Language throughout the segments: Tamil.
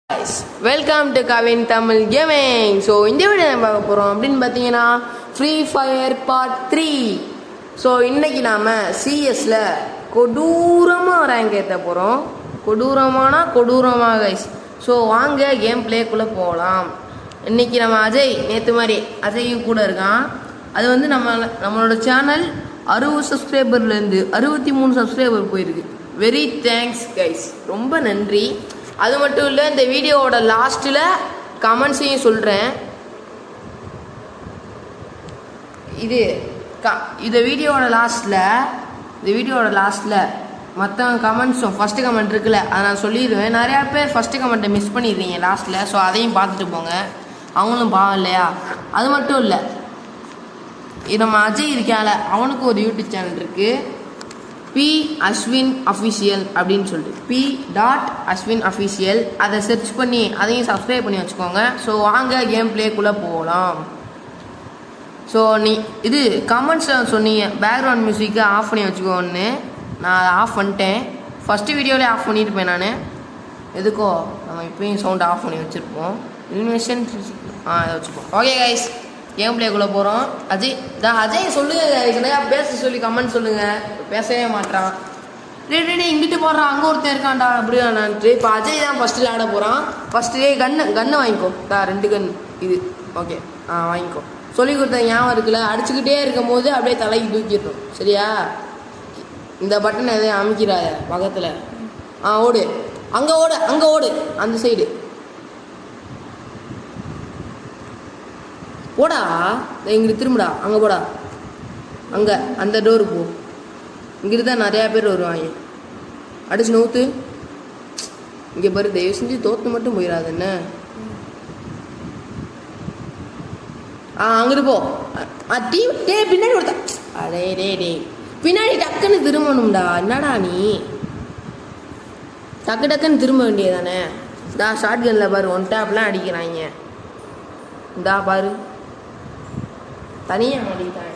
Welcome to Kavin Tamil gaming. So இந்த வீடியோ நம்ம பார்க்க போகிறோம் அப்படின்னு பார்த்தீங்கன்னா ஃப்ரீ ஃபயர் பார்ட் 3. ஸோ இன்றைக்கி நாம் சிஎஸில் கொடூரமாக ரேங்க் ஏற்ற போகிறோம். கொடூரமாக கைஸ். ஸோ வாங்க கேம் பிளேக்குள்ளே போகலாம். இன்றைக்கி நம்ம அஜய் நேற்று மாதிரி அஜயும் கூட இருக்கான். அது வந்து நம்மளோட சேனல் 60 சப்ஸ்கிரைபர்லேருந்து 63 சப்ஸ்கிரைபர் போயிருக்கு. வெரி தேங்க்ஸ் கைஸ், ரொம்ப நன்றி. அது மட்டும் இல்லை, இந்த வீடியோவோட லாஸ்ட்டில் கமெண்ட்ஸையும் சொல்கிறேன். இந்த வீடியோவோட லாஸ்ட்டில் மற்ற கமெண்ட்ஸும் ஃபஸ்ட்டு கமெண்ட் இருக்குல்ல, அதை நான் சொல்லிடுவேன். நிறையா பேர் ஃபஸ்ட்டு கமெண்ட்டை மிஸ் பண்ணிடுறீங்க லாஸ்ட்டில். ஸோ அதையும் பார்த்துட்டு போங்க, அவங்களும் பாவம் இல்லையா. அது மட்டும் இல்லை, நம்ம அஜய் இருக்கால, அவனுக்கு ஒரு யூடியூப் சேனல் இருக்குது, P Ashwin Official அப்படின்னு சொல்லிட்டு P.Ashwin Official. அதை சர்ச் பண்ணி அதையும் சப்ஸ்கிரைப் பண்ணி வச்சுக்கோங்க. ஸோ வாங்க கேம் பிளேக்குள்ளே போகலாம். ஸோ இது கமெண்ட்ஸில் சொன்னீங்க பேக்ரவுண்ட் மியூசிக்கை ஆஃப் பண்ணி வச்சுக்கோன்னு. நான் அதை ஆஃப் பண்ணிட்டேன். ஃபஸ்ட்டு வீடியோவிலே ஆஃப் பண்ணியிருப்பேன் நான். எதுக்கோ நம்ம இப்போயும் சவுண்ட் ஆஃப் பண்ணி வச்சுருப்போம். இன்வெஷன் இதை வச்சுப்போம். ஓகே கைஸ், கேம் பிளேக்குள்ளே போகிறோம். அஜய் சொல்லுங்கள் கைஸ், நிறையா பேச சொல்லி கமெண்ட் சொல்லுங்கள். பேசவே மாட்டான். டே இங்கிட்டு போடுறான், அங்கே ஒருத்தன் இருக்கான்டா அப்படியானான்ட்டு. இப்போ அஜய் தான் ஃபஸ்ட்டு விளாட போகிறான். ஃபஸ்ட்டு கன்று வாங்கிக்கோ. 2 கன் இது. ஓகே, வாங்கிக்கோ. சொல்லி கொடுத்த ஞாபகம் இருக்குல்ல, அடிச்சுக்கிட்டே இருக்கும் போது அப்படியே தலைக்கு தூக்கிடணும், சரியா? இந்த பட்டன் எதையும் அமைக்கிறாய பக்கத்தில். ஓடு, அங்கே ஓடு அந்த சைடு போடா. இங்கிட்டு திரும்புடா, அங்கே போடா, அங்கே அந்த டோரு போ. இங்கிட்டு தான் நிறையா பேர் வருவாங்க. அடிச்சு நோத்து. இங்கே பாரு, தயவு செஞ்சு தோற்று மட்டும் போயிடாது என்ன. அங்கிட்டு போ. பின்னாடி கொடுத்தா. டே பின்னாடி டக்குன்னு திரும்பணும்டா. என்னடா நீ டக்குன்னு திரும்ப வேண்டியதானே. ஷார்ட் கன்னில் பாரு, 1 டேப்லாம் அடிக்கிறாங்க. இந்தா பாரு, தனியாக மாட்டிக்கிட்டாங்க.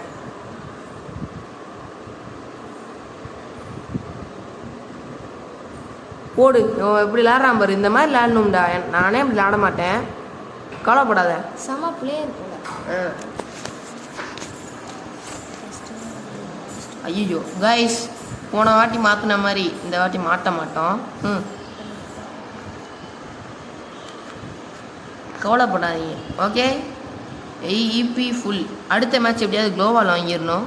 போடு. எப்படி விளாட்றான் பாரு. இந்த மாதிரி விளாடணும்டா. நானே அப்படி விளாட மாட்டேன், கவலைப்படாத. செம பிளேயர் போல. ஐயோ கைஸ், போன வாட்டி மாற்றின மாதிரி இந்த வாட்டி மாட்ட மாட்டோம். கவலைப்படாதீங்க. Okay, EP full. அடுத்த மேட்ச் எப்படியாவது குளோவால் வாங்கிடணும்.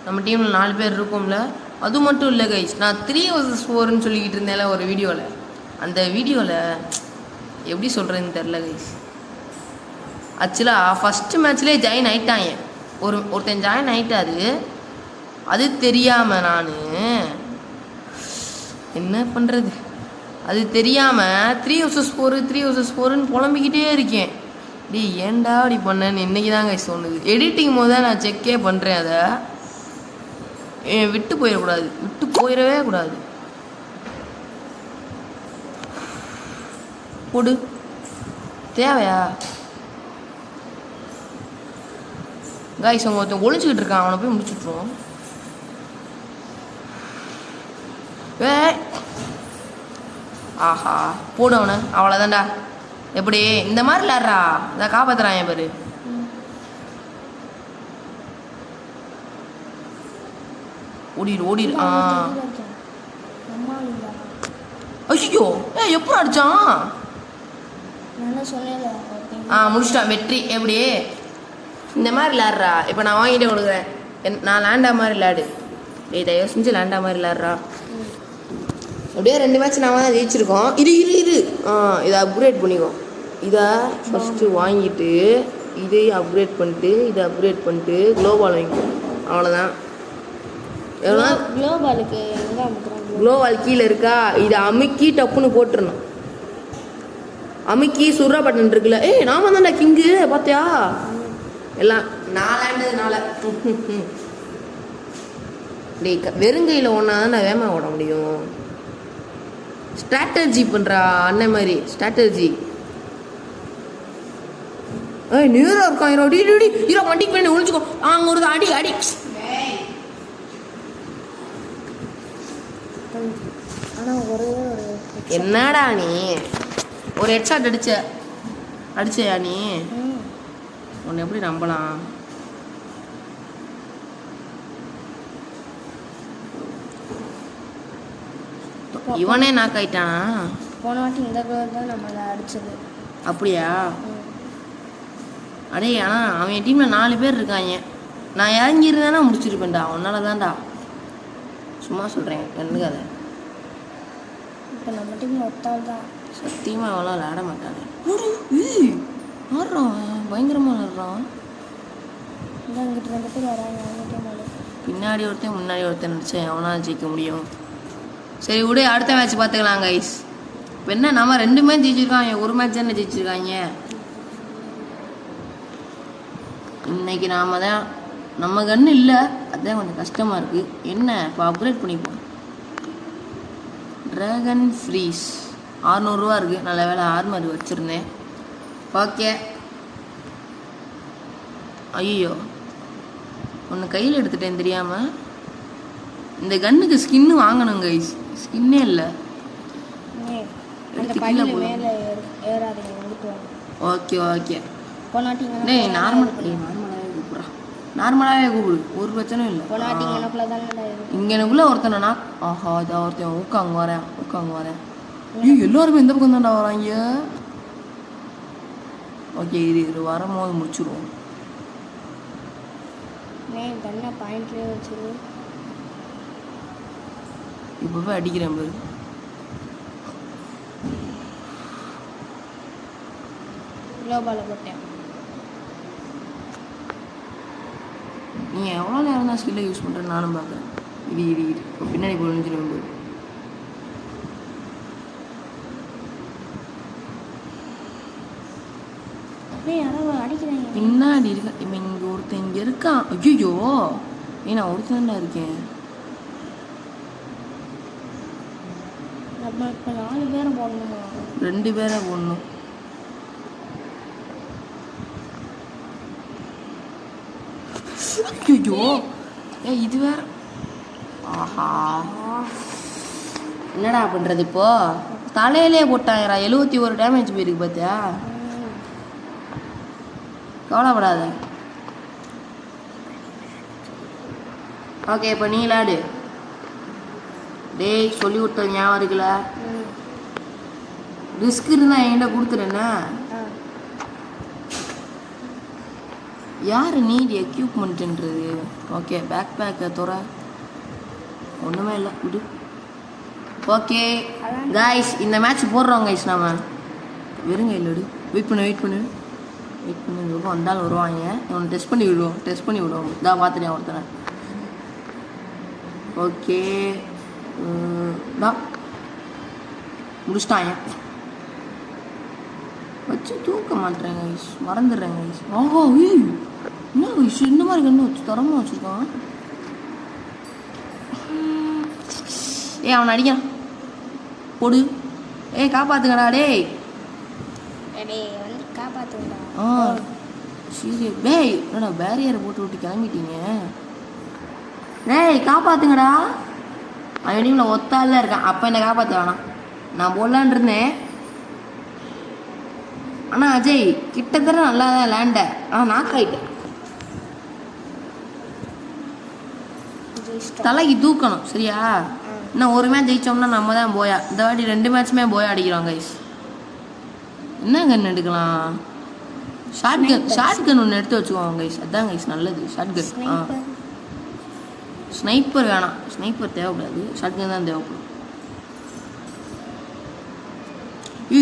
நம்ம டீமில் 4 பேர் இருக்கோம்ல. அது மட்டும் இல்லை கைஸ், நான் 3 vs 4ன்னு சொல்லிக்கிட்டு இருந்தேன்ல ஒரு வீடியோவில். அந்த வீடியோவில் எப்படி சொல்கிறதுன்னு தெரில கைஸ். ஆக்சுவலாக ஃபஸ்ட்டு மேட்ச்லேயே ஜாயின் ஆகிட்டாங்க. ஒருத்தன் ஜாயின் ஆகிட்டாரு. அது தெரியாமல் நான் என்ன பண்ணுறது, அது தெரியாமல் 3 vs 4ன்னு புலம்பிக்கிட்டே இருக்கேன். ஏன்டா அப்படி பண்ணேன்னு இன்றைக்கி தான் கைஸ் தோணுது. எடிட்டிங் போது தான் நான் செக்கே பண்ணுறேன். அதை விட்டு போயிடவே கூடாது. போடு. தேவையா கைஸ்? அவங்க ஒருத்தன் ஒழிஞ்சிக்கிட்டு இருக்கான், அவனை போய் முடிச்சுட்ருவோம். ஆஹா, போடு அவனை. அவ்வளோதான்டா. எப்படி இந்த மாதிரி விளாட்றா, இதை காப்பாற்றுறான் என் பேர். ஓடிடு. ஐயோ, எப்போ அடிச்சான்? முடிச்சிட்டான். வெற்றி. எப்படி இந்த மாதிரி விளாட்றா? இப்போ நான் வாங்கிட்டே கொடுக்குறேன். நான் லேண்டா மாதிரி விளாடு. தயவு செஞ்சு லேண்டா மாதிரி விளாட்றா. அப்படியே 2 மேட்ச் நான் தான் ஜெயிச்சிருக்கோம். இரு இதை அப்கிரேட் பண்ணிக்கோ. இதை ஃபஸ்ட்டு வாங்கிட்டு இதையும் அப்கிரேட் பண்ணிட்டு குளோபால் வாங்கிக்கோ. அவ்வளோதான். குளோபால் கீழே இருக்கா, இதை அமுக்கி டப்புன்னு போட்டுருணும். அமுக்கி சுறா பட்டன் இருக்குல்ல. நாம தான்டா கிங்கு, பார்த்தியா? எல்லாம் நான் லேண்டதுனால. வெறுங்கையில் ஒன்றா தான் நான் வேகமாக ஓட முடியும். ஸ்ட்ராட்டஜி பண்ணுறா அண்ணன் மாதிரி. ஸ்ட்ராட்டஜி. நியூரா இருக்கான். ஹீரோ வண்டிக்கு பண்ணி ஒழிச்சுக்கோ. அங்கே ஒரு அடி. ஆனால் ஒரே ஒரு என்னடா நீ ஒரு ஹெட்ஷாட் அடிச்சையா நீ? உன்னை எப்படி நம்பலாம்? இவனே நாக் ஆயிட்டானா? போன வாட்டி இந்த கோல் தான் நம்மளை அடிச்சது. அப்படியா? அடே ஆனால் அவன் டீமில் 4 பேர் இருக்காங்க. நான் இறங்கியிருந்தேன்னா முடிச்சிருப்பேன்டா. உன்னால தான்டா. சும்மா சொல்கிறேன் என்னது. இப்போ நம்ம டீமில் ஒத்தால் தான். சத்தியமாக அவ்வளோ விளையாட மாட்டாங்க. ஆடுறான் பயங்கரமாக விளாட்றான். அங்கிட்டு 2 பேர் வராங்க. பின்னாடி ஒருத்தன் முன்னாடி ஒருத்தன் நடிச்சா எவனால் ஜெயிக்க முடியும்? சரி விடு, அடுத்த மேட்ச் பார்த்துக்கலாம் கைஸ். இப்போ என்ன நம்ம 2 மேட்ச் ஜெயிச்சிருக்காங்க, ஒரு மேட்ச் தானே ஜெயிச்சிருக்காங்க. இன்னைக்கு நாம தான் நம்ம கன்று இல்லை, அதுதான் கொஞ்சம் கஷ்டமாக இருக்குது. என்ன இப்போ அப்கிரேட் பண்ணிப்போம். ட்ராகன் ஃப்ரீஸ் 600 ரூபா இருக்குது. நல்ல வேலை ஆர்மர் வச்சுருந்தேன். ஓகே. ஐயோ ஒன்று கையில் எடுத்துட்டேன் தெரியாமல். இந்த கன்னுக்கு ஸ்கின்னு வாங்கணும் கைஸ். ஸ்கின்னே இல்லை. Okay okay. டேய் நார்மலாகவே கூப்பிடு, ஒரு பிரச்சனையும் இல்லை. இங்கே எனக்குள்ளே ஒருத்தனா ஆஹா இதா ஒருத்தன் ஊக்காங்க வரேன். எல்லோருமே எந்த பக்கம் தான்டா வராங்க. ஓகே இது வரும்போது முடிச்சுடுவோம். இப்போ போய் அடிக்கிறேன் பாரு. நீ எவ்வளோ நேரம் தான் ஸ்கில்லை யூஸ் பண்ணுறேன்னு நானும் பார்க்குறேன். இது இப்போ பின்னாடி போயிடுச்சிருவேன் பாரு. பின்னாடி இருக்க இவன் இங்கே ஒருத்தன் இங்கே இருக்கான். ஐயோ நான் ஒருத்தன் தான் இருக்கேன். 4 பேரை போடணுமா? 2 பேரை போடணும். ஐயோ இது வேற. ஆஹா என்னடா பண்ணுறது இப்போ? தலையிலே போட்டாங்கடா. 71 டேமேஜ் போயிருக்கு பார்த்தியா? கவலைப்படாத. ஓகே இப்போ நீ விளாடு. டேய் சொல்லி கொடுத்த ஞாபகம் இருக்குல்ல? ரிஸ்க் இருந்தால் என்கிட்ட கொடுத்துருண்ணா. யார் நீட் எக்யூப்மெண்ட்டுன்றது? ஓகே பேக் பேக்கை துற ஒன்றுமே இல்லை விடு. ஓகே கைஸ் இந்த மேட்ச் போடுறோம் கைஸ். நாம வெறுங்க இல்லைடு. வெயிட் பண்ணு வந்தாலும் வருவாங்க. இவனை டெஸ்ட் பண்ணி விடுவோம். இதான் பார்த்துட்டேன் ஒருத்தனை. ஓகே முடிச்சிட்டாங்க. வச்சு தூக்க மாட்டேறேங்க கைஸ், மறந்துடுறேங்க கைஸ். ஆஹா என்ன கைஸ் இந்த மாதிரி கண்ணு வச்சு தரமாக வச்சுருக்கான். அவனை அடிக்கிறான் போடு. காப்பாத்துங்கடா டேய். சரி டேய் என்னடா பேரியரை போட்டு கிளம்பிட்டீங்க. டேய் காப்பாத்துங்கடா. அவன் டீமில் ஒத்தால இருக்கான். அப்போ என்னை காப்பாற்ற வேணாம், நான் போடலான் இருந்தேன். ஆனால் அஜய் கிட்டத்தட்ட நல்லா தான் லேண்ட. ஆனால் நாக் ஆகிட்டேன். தலைக்கு தூக்கணும் சரியா? இன்னும் ஒரு மேட்ச் ஜெயிச்சோம்னா நம்ம தான் போயா. இந்த வாட்டி 2 மேட்சுமே போயா அடிக்கிறோம் கைஸ். என்ன கன் எடுக்கலாம்? ஷார்ட் கன் ஒன்று எடுத்து வச்சுக்குவோம் கைஸ். அதுதான் கைஸ் நல்லது. Short gun. ஸ்னைப்பர் வேணாம், ஸ்னைப்பர் தேவைப்படாது. ஷார்ட் கன் தான் தேவைப்படும்.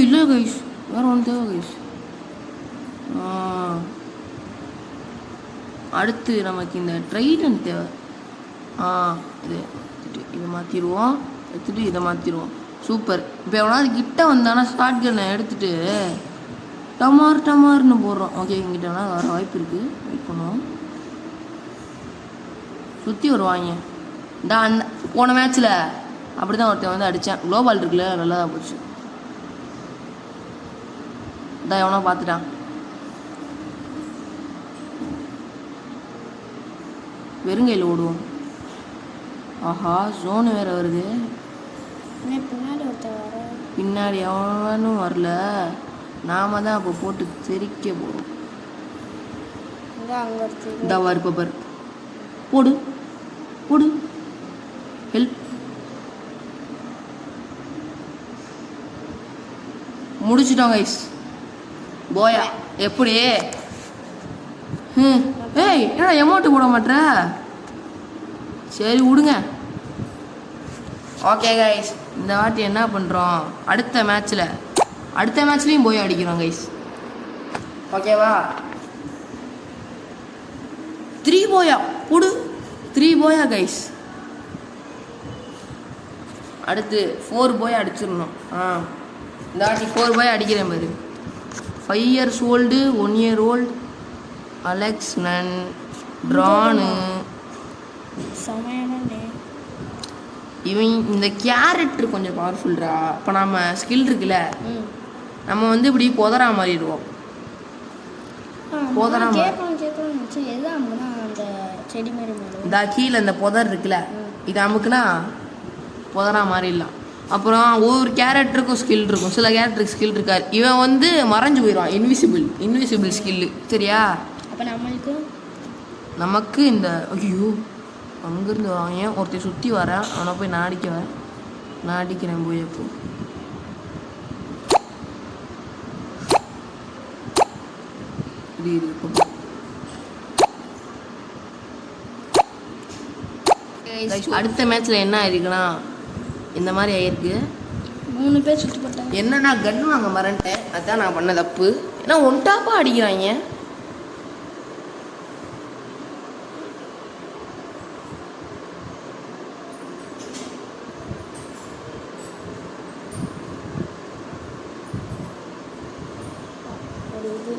இல்லை கைஸ் வேறு ஒன்று தேவை கைஸ். அடுத்து நமக்கு இந்த ட்ரைடன் தேவை. இதை மாற்றிடுவோம். இதை மாற்றிடுவோம். சூப்பர். இப்போ எவனாவது கிட்ட வந்தானா ஷார்ட் கன்னை எடுத்துகிட்டு டமார்னு போடுறோம். ஓகே இங்கிட்டனா வர வாய்ப்பு இருக்குது. வெயிட் பண்ணுவோம். சுற்றி வருவாங்க. அந்த போன மேட்ச்சில் அப்படி தான் ஒருத்தன் வந்து அடித்தான். குளோபால் இருக்குல்ல நல்லா தான் போச்சு. எவனோ பார்த்துட்டான். வெறுங்கையில் ஓடுவோம். ஆஹா ஜோனு வேற வருது. பின்னாடி ஒருத்தர் வர பின்னாடி எவனும் வரல, நாம தான் அப்போ போட்டு தெரிக்க போகிறோம். அங்கே ஒருத்தர் இந்த வாரு பப்பர் போடு போடு, ஹெல்ப். முடிச்சிட்டோம் கைஸ். போயா எப்படி? ஏய் என்னடா எமௌண்ட்டு போட மாட்டேற? சரி விடுங்க. ஓகே கைஸ், இந்த வாட்டி என்ன பண்ணுறோம், அடுத்த மேட்ச்லேயும் போய் அடிக்கிறோம் கைஸ். ஓகேவா? 3 போயா போடு, 3 போயா கைஸ். அடுத்து 4 போய் அடிச்சிடணும். இந்த வாட்டி 4 போய் அடிக்கிறேன் பாரு. 5 years old, 1 year old, Alex, நன், ட்ரானு. சமையான இவன் இந்த கேரக்டர் கொஞ்சம் பவர்ஃபுல்ரா. இப்போ நம்ம ஸ்கில் இருக்குல்ல, நம்ம வந்து இப்படி புதரா மாறிடுவோம். புதரா இந்த கீழே இந்த புதர் இருக்குல்ல, இது அமுக்குனா புதரா மாறிடலாம். அப்புறம் ஒவ்வொரு கேரக்டருக்கும் ஸ்கில் இருக்கும். சில கேரக்டருக்கு ஸ்கில் இருக்காது. இவன் வந்து மறைஞ்சு போயிடுவான், இன்விசிபிள் ஸ்கில்லு. சரியா? அப்போ நமக்கு இந்த ஐயோ அங்கேருந்து வாங்க ஒருத்தர் சுற்றி வரேன், அவனை போய் நான் அடிக்கிறேன் போய். எப்போ அடுத்த மேட்ச்சில் என்ன ஆயிருக்குன்னா இந்த மாதிரி ஆயிருக்கு. 3 பேர் சுற்றி போட்டாங்க. என்னன்னா கன் வாங்க மறந்துட்டேன், அதுதான் நான் பண்ண தப்பு. ஏன்னா ஒன்டாப்பாக அடிக்கிறாங்க.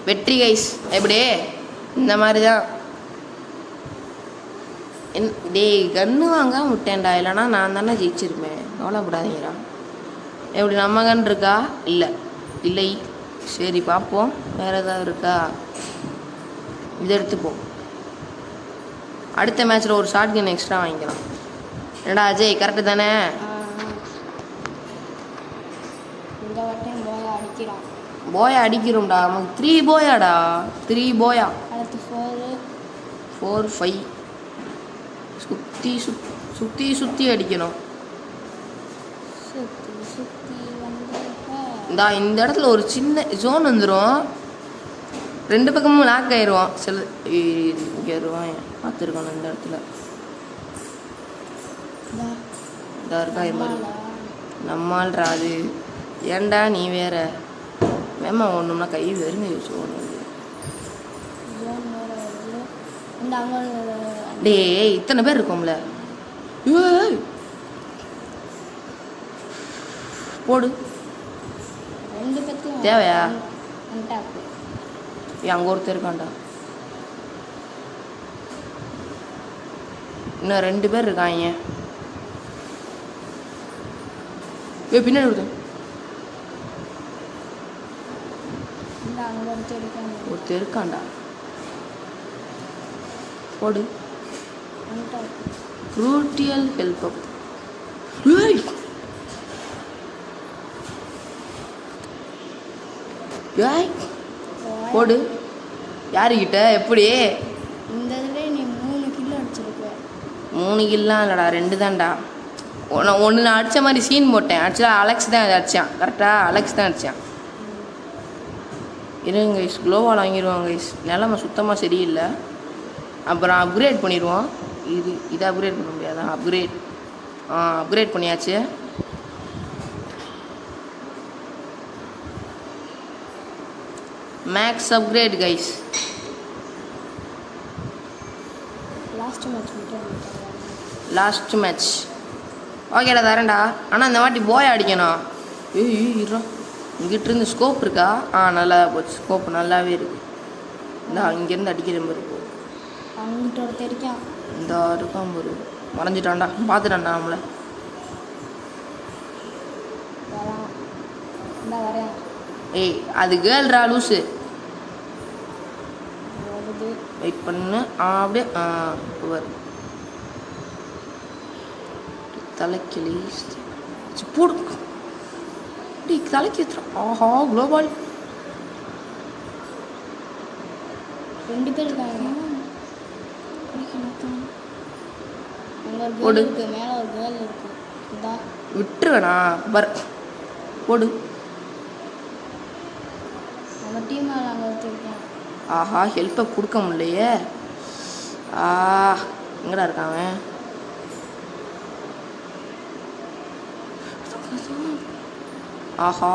வெற்றி கைஸ். எப்படி? இந்த மாதிரி தான். டேய் கன்று வாங்க விட்டேன்டா, இல்லைனா நான் தானே ஜெயிச்சிருப்பேன். கவலைப்படாதீங்கடா. எப்படி நம்ம கன் இருக்கா? இல்லை. சரி பார்ப்போம், வேறு ஏதாவது இருக்கா? இதை எடுத்துப்போம். அடுத்த மேட்ச்சில் ஒரு ஷார்ட் கன் எக்ஸ்ட்ரா வாங்கிக்கலாம். என்னடா அஜய், கரெக்டு தானே? இந்த வாட்டையும் போயா அடிக்கிறோம்டா. நமக்கு 3 போயாடா. 3 போயா. அடுத்து 4 5 சுற்றி அடிக்கணும். இந்த இடத்துல ஒரு சின்ன ஜோன் வந்துடும், 2 பக்கமும் லாக் ஆயிடுவோம். சில இங்கே வருவான், பார்த்துருக்கோம் இந்த இடத்துல. இருக்கா நம்மால்ரா அது. ஏன்டா நீ வேற வேமா ஒன்றும்னா கை வெறுங்க யூஸ் ஒன்று. டே இத்தனை பேர் இருக்கோம்ல, போடு. தேவையா? அங்கே ஒருத்தர் இருக்கான்டா. இன்னும் 2 பேர் இருக்காங்க. பின்னாடி ஒருத்தர் இருக்கான்டா. போடு. க்ரூட்டியல் ஹெல்ப் அப். போடு. யாருக்கிட்ட? எப்படி? இந்த இதில் நீ 3 கிலோ அடிச்சிருக்க. 3 கில்லாம் இல்லைடா, 2 தான்டா. ஒன்று நான் அடித்த மாதிரி சீன் போட்டேன். ஆக்சுவலாக அலெக்ஸ் தான் அதை அடித்தான். கரெக்டாக அலெக்ஸ் தான் அடித்தான். இருங்க கைஸ், க்ளோவால் வாங்கிடுவாங்க கைஸ். நிலமை சுத்தமாக சரியில்லை. அப்புறம் அப்கிரேட் பண்ணிடுவோம். இதை அப்கிரேட் பண்ண முடியாதான்? அப்கிரேட் பண்ணியாச்சு. Max upgrade guys. Last match ஓகேடா, தரேன்டா. ஆனால் இந்த வாட்டி போய் அடிக்கணும். இருறா, இங்கிட்டிருந்து ஸ்கோப் இருக்கா? நல்லா போச்சு. ஸ்கோப் நல்லாவே இருக்கு. இந்த இங்கேருந்து அடிக்கிற மாதிரி இருக்கும். இந்த இருக்கான் ஒரு மறைஞ்சிட்டான்டா, பார்த்துட்டான்டா நம்மளை. ஏய் அது கேர்ள்ரா லூஸு. வெயிட் பண்ணு. அப்படியே வரு தலைக்கிளி போடு. டேய் தலைக்கு ஏற்றுறான். ஆஹா குளோபால். 2 பேர் இருக்காங்க. அங்கே ஒரு போடு. கேர்ள் இருக்கு, மேலே ஒரு கேர்ள் இருக்கு. இந்தா விட்டுருவேண்ணா பர் போடு. நம்ம டீம் மேலே அங்கே வச்சுருக்கேன். ஆஹா ஹெல்ப்பை கொடுக்க முடியலையே. எங்கடா இருக்காங்க? ஆஹா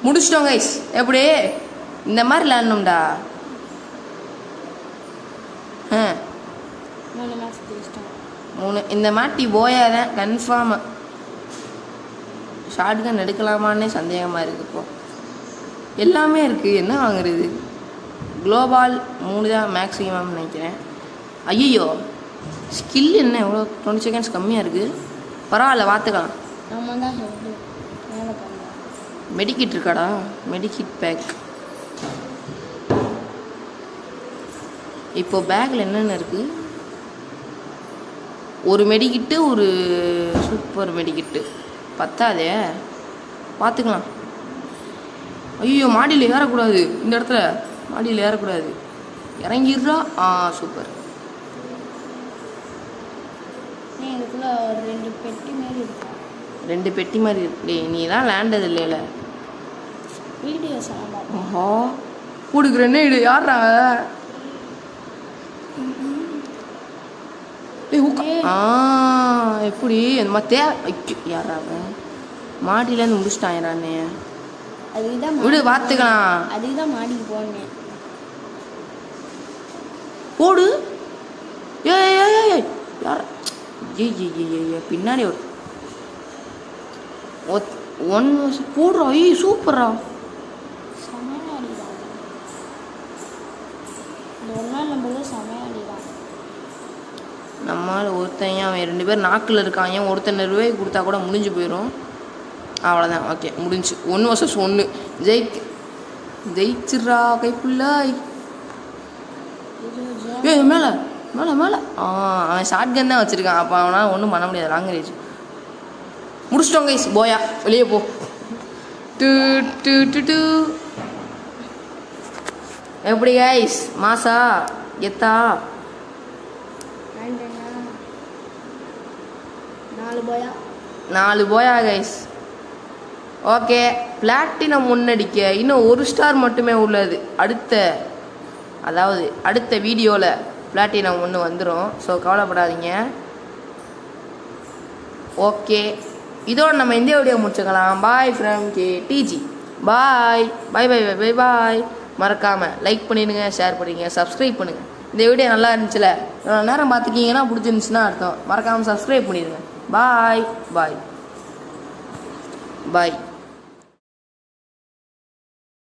முடிச்சிட்டோம் கைஸ். எப்படி இந்த மாதிரி விளையாடணும்டா. 3 மேட்ச் ஜெயிச்சிட்டோம். 3 இந்த மாட்டி போயாதான் கன்ஃபார்ம். ஷார்ட் கன் எடுக்கலாமான்னே சந்தேகமாக இருக்குது. இப்போ எல்லாமே இருக்குது, என்ன வாங்குறது? குளோபால் 3 தான் மேக்ஸிமம் நினைக்கிறேன். ஐயோ ஸ்கில் என்ன எவ்வளோ 20 செகண்ட்ஸ் கம்மியாக இருக்குது. பரவாயில்ல பார்த்துக்கலாம். நம்ம தான் ஹெட்டு மேலே பண்ணலாம். மெடிக்கிட் இருக்காடா? Medkit bag. இப்போ பேக்கில் என்னென்ன இருக்குது? ஒரு மெடிக்கிட்டு, ஒரு சூப்பர் மெடிக்கிட்டு. பத்தாதே, பார்த்துக்கலாம். ஐயோ மாடியில் ஏறக்கூடாது. இந்த இடத்துல மாடியில் ஏறக்கூடாது. இறங்கிடுறா. சூப்பர். இதுக்குள்ளே ஒரு 2 பெட்டி மாரி இருக்கா. 2 பெட்டி மாதிரி இருக்கு. நீ தான் லேண்டது இல்லைல்ல. வீடியோஸ் எல்லாம் ஆஹா கொடுக்குறேன்னே இது யாரா? எப்படி இந்த மாதிரி யாராவ மாடியிலேருந்து முடிச்சிட்டாயிரானே. அதுதான் விடு பார்த்துக்கலாம். அதுதான் மாடிக்கு போனேன். போடு. ஏ யார்? ஏ பின்னாடி ஒரு 1 போடுறா. ஐயோ சூப்பரா. சமையல் இந்த ஒரு நாள் நம்மள சமையல் நம்மளால் ஒருத்தன் அவன் 2 பேர் நாக்கில் இருக்காங்க. ஒருத்தன் ரூபாய் கொடுத்தா கூட முடிஞ்சு போயிடும். அவ்வளோதான். ஓகே முடிஞ்சு. 1 vs 1 ஜெயிச்சிட்றா கைப்புள்ளாய். மேலே மேலே மேலே. அவன் ஷார்ட் கன் தான் வச்சுருக்கான். அப்போ அவனால் ஒன்றும் பண்ண முடியாது. லாங் ரேஞ்ச் முடிச்சிட்டோம் கைஸ். போயா வெளியே போ. To to to to. எப்படி கைஸ்? மாசா எத்தா 4 போயா கைஸ். ஓகே பிளாட்டினம் முன்னடிக்க இன்னும் 1 ஸ்டார் மட்டுமே உள்ளது. அடுத்த வீடியோவில் பிளாட்டினம் 1 வந்துடும். ஸோ கவலைப்படாதீங்க. ஓகே இதோட நம்ம இந்த வீடியோ முடிச்சுக்கலாம். Bye from KTG. பாய் பாய் பாய் பாய் பாய். மறக்காமல் லைக் பண்ணிடுங்க, ஷேர் பண்ணிடுங்க, சப்ஸ்கிரைப் பண்ணுங்கள். இந்த வீடியோ நல்லா இருந்துச்சுல, நேரம் பார்த்துக்கிங்கன்னா பிடிச்சிருந்துச்சுன்னா அர்த்தம். மறக்காமல் சப்ஸ்கிரைப் பண்ணிடுங்க. பாய் பாய் பாய்.